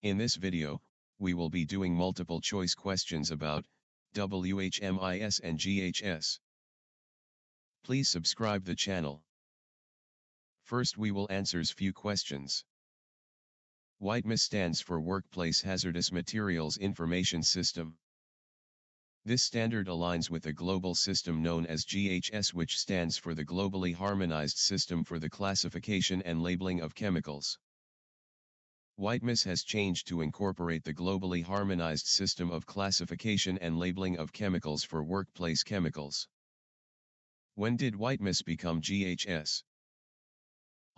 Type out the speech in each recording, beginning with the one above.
In this video, we will be doing multiple choice questions about WHMIS and GHS. Please subscribe the channel. First we will answers few questions. WHIMS stands for Workplace Hazardous Materials Information System. This standard aligns with a global system known as GHS, which stands for the Globally Harmonized System for the Classification and Labeling of Chemicals. WHIMS has changed to incorporate the Globally Harmonized System of Classification and Labeling of Chemicals for workplace chemicals. When did WHIMS become GHS?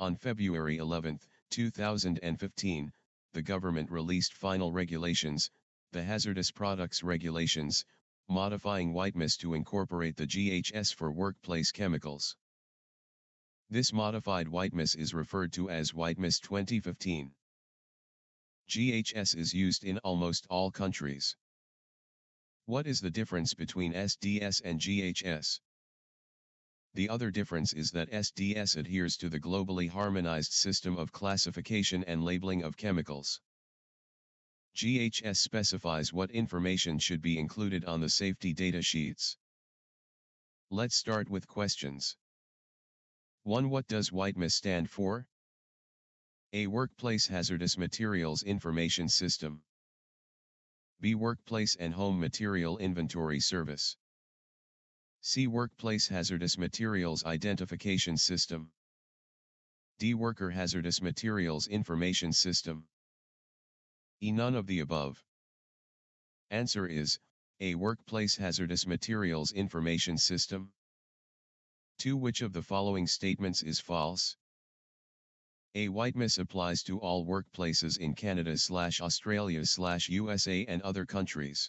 On February 11, 2015, the government released final regulations, the Hazardous Products Regulations, modifying WHIMS to incorporate the GHS for workplace chemicals. This modified WHIMS is referred to as WHIMS 2015. GHS is used in almost all countries. What is the difference between SDS and GHS? The other difference is that SDS adheres to the globally harmonized system of classification and labeling of chemicals. GHS specifies what information should be included on the safety data sheets. Let's start with questions. 1. What does WHIMS stand for? A. Workplace Hazardous Materials Information System. B. Workplace and Home Material Inventory Service. C. Workplace Hazardous Materials Identification System. D. Worker Hazardous Materials Information System. E. None of the above. Answer is A. Workplace Hazardous Materials Information System. 2. Which of the following statements is false? A. WHIMS applies to all workplaces in Canada/Australia/USA and other countries.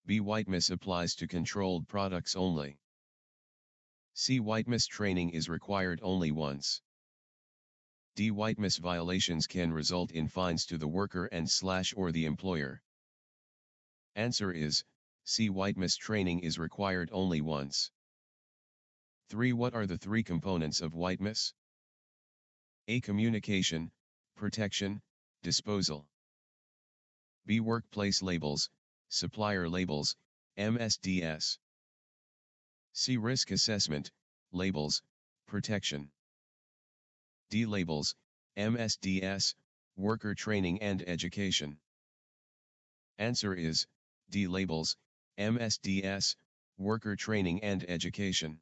B. WHIMS applies to controlled products only. C. WHIMS training is required only once. D. WHIMS violations can result in fines to the worker and/or the employer. Answer is C. WHIMS training is required only once. 3. What are the three components of WHIMS? A. Communication, protection, disposal. B. Workplace labels, supplier labels, MSDS. C. Risk assessment, labels, protection. D. Labels, MSDS, worker training and education. Answer is D. Labels, MSDS, worker training and education.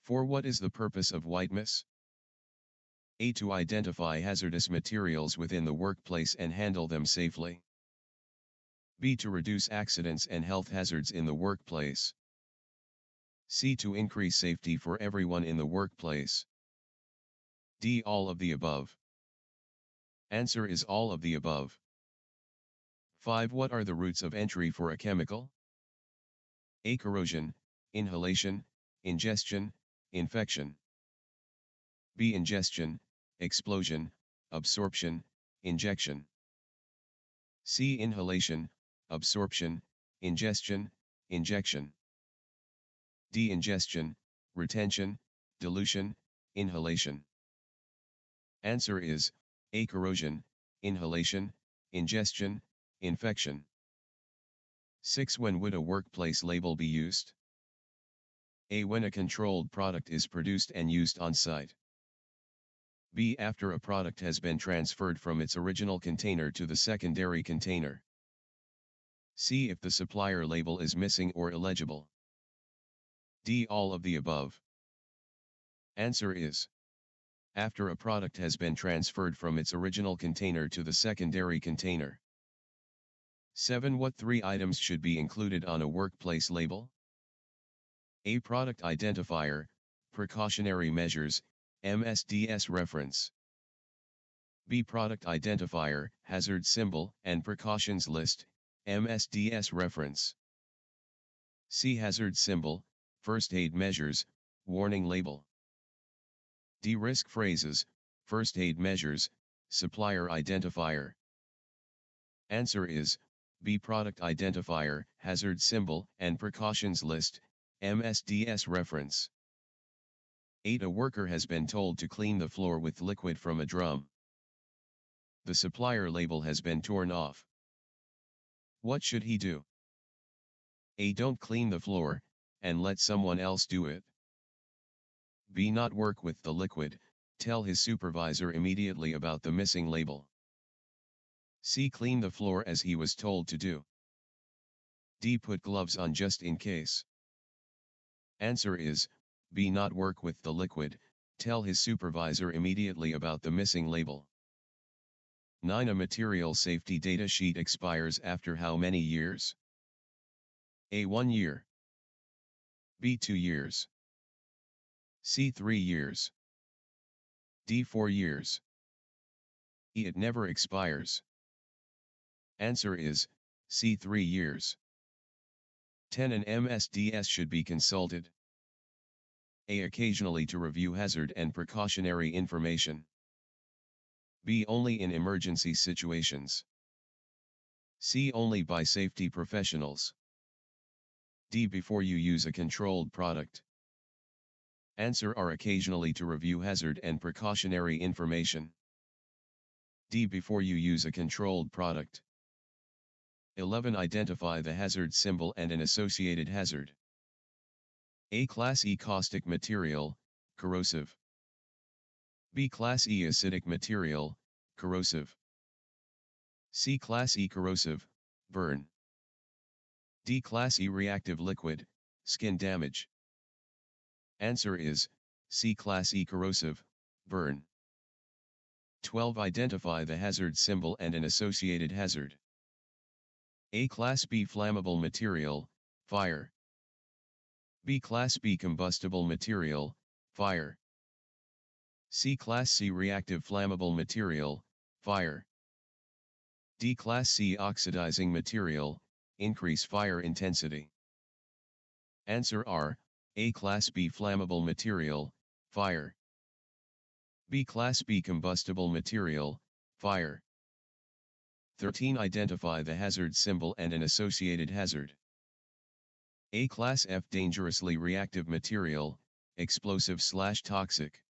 4. What is the purpose of WHIMS? A. To identify hazardous materials within the workplace and handle them safely. B. To reduce accidents and health hazards in the workplace. C. To increase safety for everyone in the workplace. D. All of the above. Answer is all of the above. 5. What are the routes of entry for a chemical? A. Corrosion, inhalation, ingestion, infection. B. Ingestion, explosion, absorption, injection. C. Inhalation, absorption, ingestion, injection. D. Ingestion, retention, dilution, inhalation. Answer is A. Corrosion, inhalation, ingestion, infection. 6. When would a workplace label be used? A. When a controlled product is produced and used on site. B. After a product has been transferred from its original container to the secondary container. C. If the supplier label is missing or illegible. D. All of the above. Answer is after a product has been transferred from its original container to the secondary container. 7. What three items should be included on a workplace label? A. Product identifier, precautionary measures, MSDS reference. B. Product identifier, hazard symbol, and precautions list, MSDS reference. C. Hazard symbol, first aid measures, warning label. D. Risk phrases, first aid measures, supplier identifier. Answer is B. Product identifier, hazard symbol, and precautions list, MSDS reference. 8. A worker has been told to clean the floor with liquid from a drum. The supplier label has been torn off. What should he do? A. Don't clean the floor, and let someone else do it. B. Not work with the liquid, tell his supervisor immediately about the missing label. C. Clean the floor as he was told to do. D. Put gloves on just in case. Answer is, B. Not work with the liquid, tell his supervisor immediately about the missing label. 9. A material safety data sheet expires after how many years? A. 1 year. B. 2 years. C. 3 years. D. 4 years. E. It never expires. Answer is, C. 3 years. 10. An MSDS should be consulted. A. Occasionally to review hazard and precautionary information. B. Only in emergency situations. C. Only by safety professionals. D. Before you use a controlled product. Answer are occasionally to review hazard and precautionary information. D. Before you use a controlled product. 11. Identify the hazard symbol and an associated hazard. A. Class E caustic material, corrosive. B. Class E acidic material, corrosive. C. Class E corrosive, burn. D. Class E reactive liquid, skin damage. Answer is, C. Class E corrosive, burn. 12. Identify the hazard symbol and an associated hazard. A. Class B flammable material, fire. B. Class B combustible material, fire. C. Class C reactive flammable material, fire. D. Class C oxidizing material, increase fire intensity. Answer are, A. Class B flammable material, fire. B. Class B combustible material, fire. 13. Identify the hazard symbol and an associated hazard. A. Class F dangerously reactive material, explosive/toxic.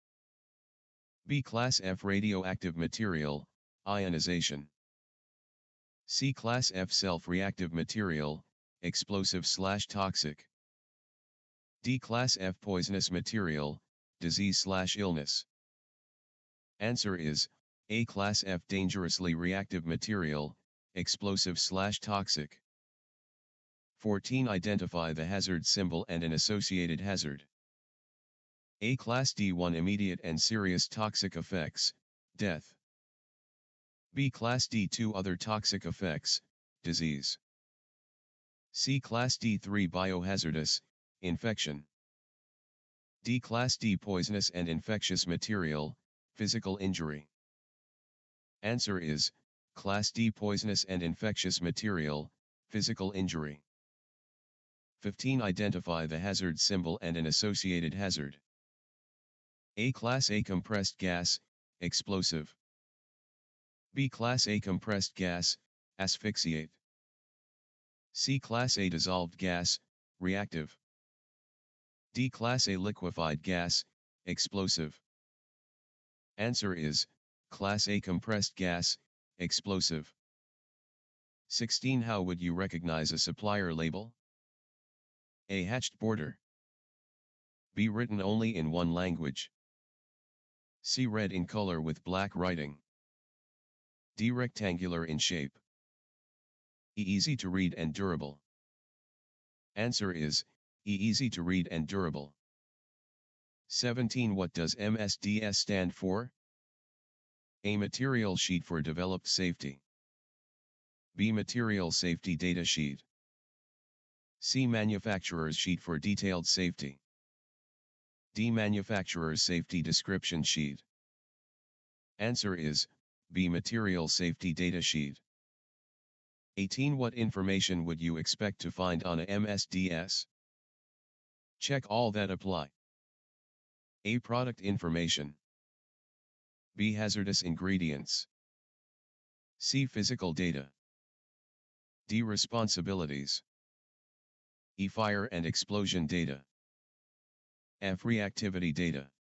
B. Class F radioactive material, ionization. C. Class F self-reactive material, explosive/toxic. D. Class F poisonous material, disease/illness. Answer is, A. Class F dangerously reactive material, explosive/toxic. 14. Identify the hazard symbol and an associated hazard. A. Class D1 immediate and serious toxic effects, death. B. Class D2 other toxic effects, disease. C. Class D3 biohazardous, infection. D. Class D poisonous and infectious material, physical injury. Answer is, Class D poisonous and infectious material, physical injury. 15. Identify the hazard symbol and an associated hazard. A. Class A compressed gas, explosive. B. Class A compressed gas, asphyxiate. C. Class A dissolved gas, reactive. D. Class A liquefied gas, explosive. Answer is, Class A compressed gas, explosive. 16. How would you recognize a supplier label? A. Hatched border. B. Written only in one language. C. Red in color with black writing. D. Rectangular in shape. E. Easy to read and durable. Answer is, E. Easy to read and durable. 17. What does MSDS stand for? A. Material sheet for developed safety. B. Material safety data sheet. C. Manufacturer's sheet for detailed safety. D. Manufacturer's safety description sheet. Answer is, B. Material safety data sheet. 18. What information would you expect to find on a MSDS? Check all that apply. A. Product information. B. Hazardous ingredients. C. Physical data. D. Responsibilities. E. Fire and explosion data. F. Reactivity data.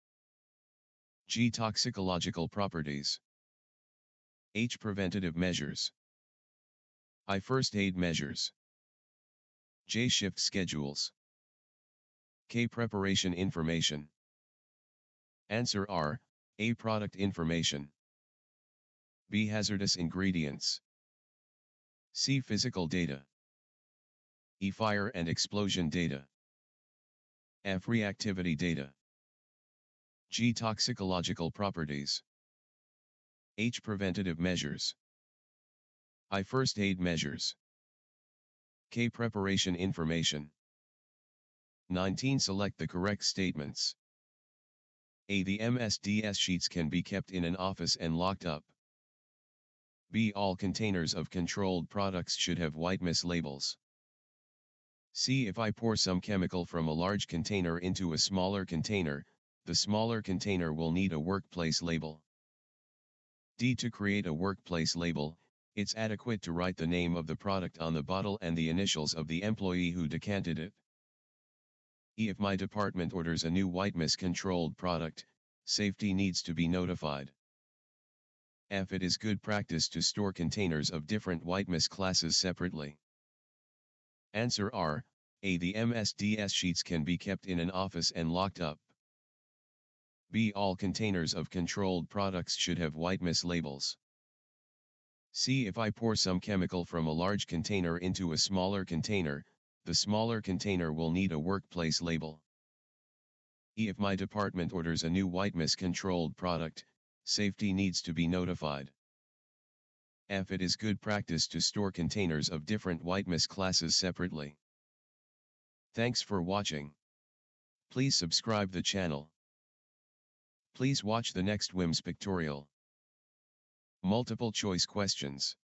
G. Toxicological properties. H. Preventative measures. I. First aid measures. J. Shift schedules. K. Preparation information. Answer R. A. Product information. B. Hazardous ingredients. C. Physical data. E. Fire and explosion data. F. Reactivity data. G. Toxicological properties. H. Preventative measures. I. First aid measures. K. Preparation information. 19. Select the correct statements. A. The MSDS sheets can be kept in an office and locked up. B. All containers of controlled products should have white mist labels. C. If I pour some chemical from a large container into a smaller container, the smaller container will need a workplace label. D. To create a workplace label, it's adequate to write the name of the product on the bottle and the initials of the employee who decanted it. E. If my department orders a new white mist controlled product, safety needs to be notified. F. It is good practice to store containers of different white mist classes separately. Answer R. A. The MSDS sheets can be kept in an office and locked up. B. All containers of controlled products should have white mist labels. C. If I pour some chemical from a large container into a smaller container, the smaller container will need a workplace label. E. If my department orders a new white mist controlled product, safety needs to be notified. F. It is good practice to store containers of different white mist classes separately. Thanks for watching. Please subscribe the channel. Please watch the next WHIMS pictorial. Multiple choice questions.